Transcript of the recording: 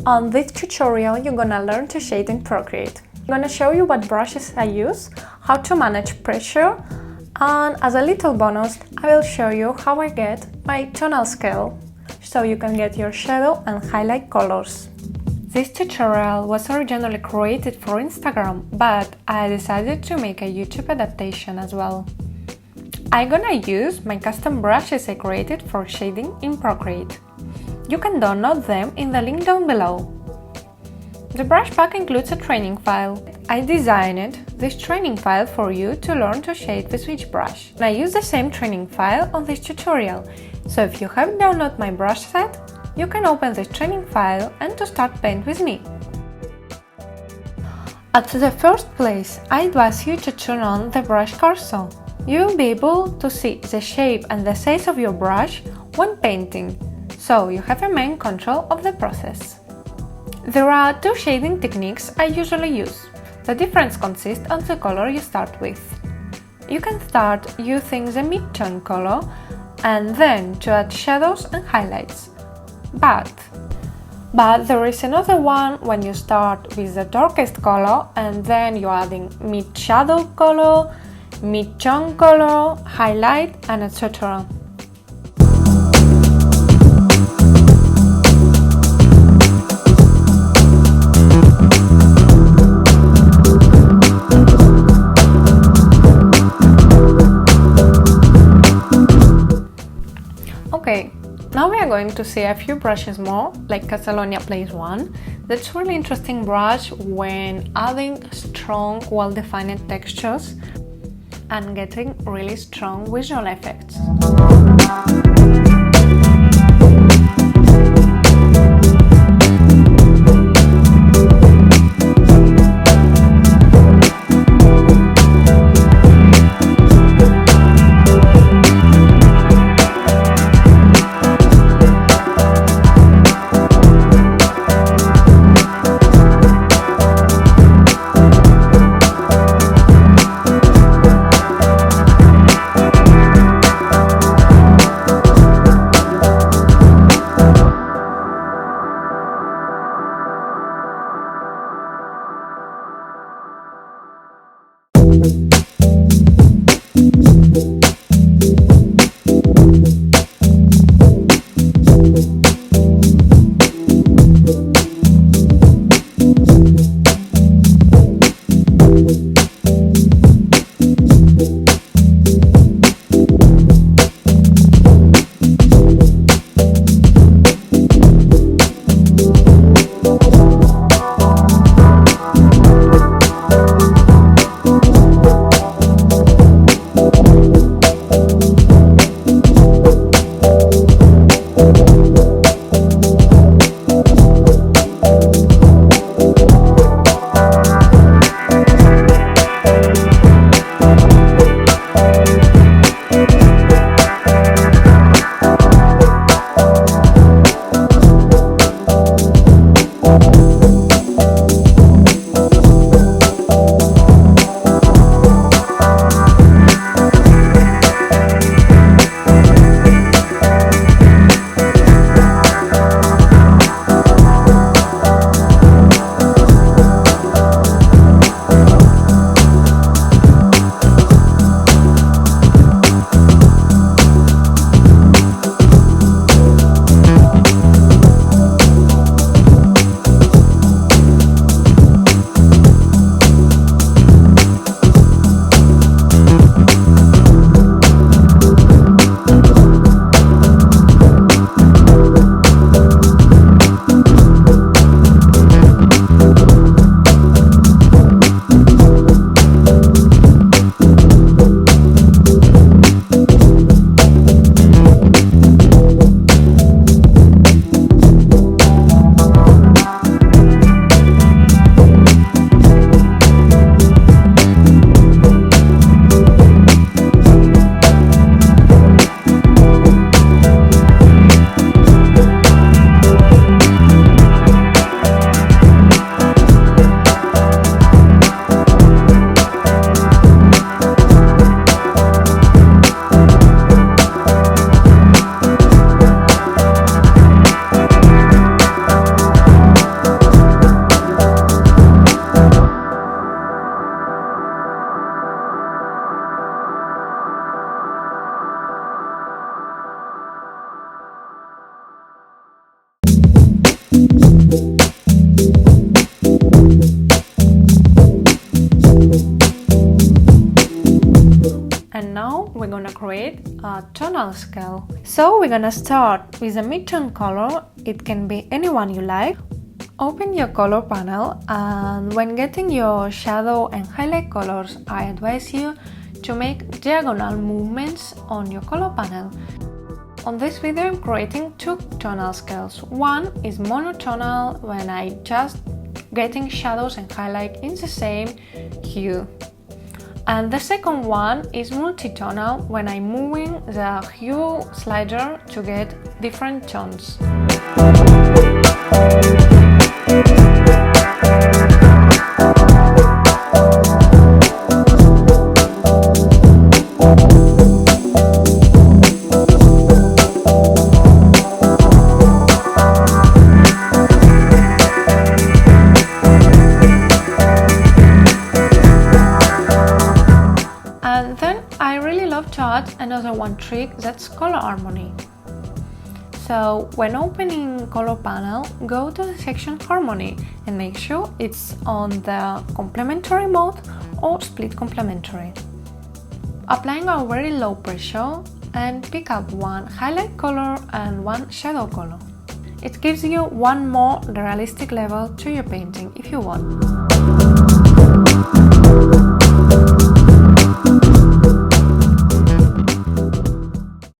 On this tutorial, you're gonna learn to shade in Procreate. I'm gonna show you what brushes I use, how to manage pressure, and as a little bonus, I will show you how I get my tonal scale, so you can get your shadow and highlight colors. This tutorial was originally created for Instagram, but I decided to make a YouTube adaptation as well. I'm gonna use my custom brushes I created for shading in Procreate. You can download them in the link down below. The brush pack includes a training file. I designed this training file for you to learn to shade with each brush. I use the same training file on this tutorial, so if you haven't downloaded my brush set, you can open this training file and to start paint with me. At the first place, I advise you to turn on the brush cursor. You will be able to see the shape and the size of your brush when painting, so you have a main control of the process. There are two shading techniques I usually use. The difference consists on the color you start with. You can start using the mid-tone color and then to add shadows and highlights. But there is another one when you start with the darkest color and then you're adding mid-shadow color, mid-tone color, highlight, and etc. Okay, now we are going to see a few brushes more, like Catalonia plays one. That's really interesting brush when adding strong, well-defined textures and getting really strong visual effects. create a tonal scale. So we're gonna start with a mid-tone color. It can be anyone you like. Open your color panel, and when getting your shadow and highlight colors, I advise you to make diagonal movements on your color panel. On this video I'm creating two tonal scales. One is monotonal, when I just getting shadows and highlight in the same hue. And the second one is multitonal, when I'm moving the hue slider to get different tones. And then I really love to add another one trick, that's color harmony. So when opening color panel, go to the section harmony and make sure it's on the complementary mode or split complementary. Applying a very low pressure and pick up one highlight color and one shadow color. It gives you one more realistic level to your painting if you want.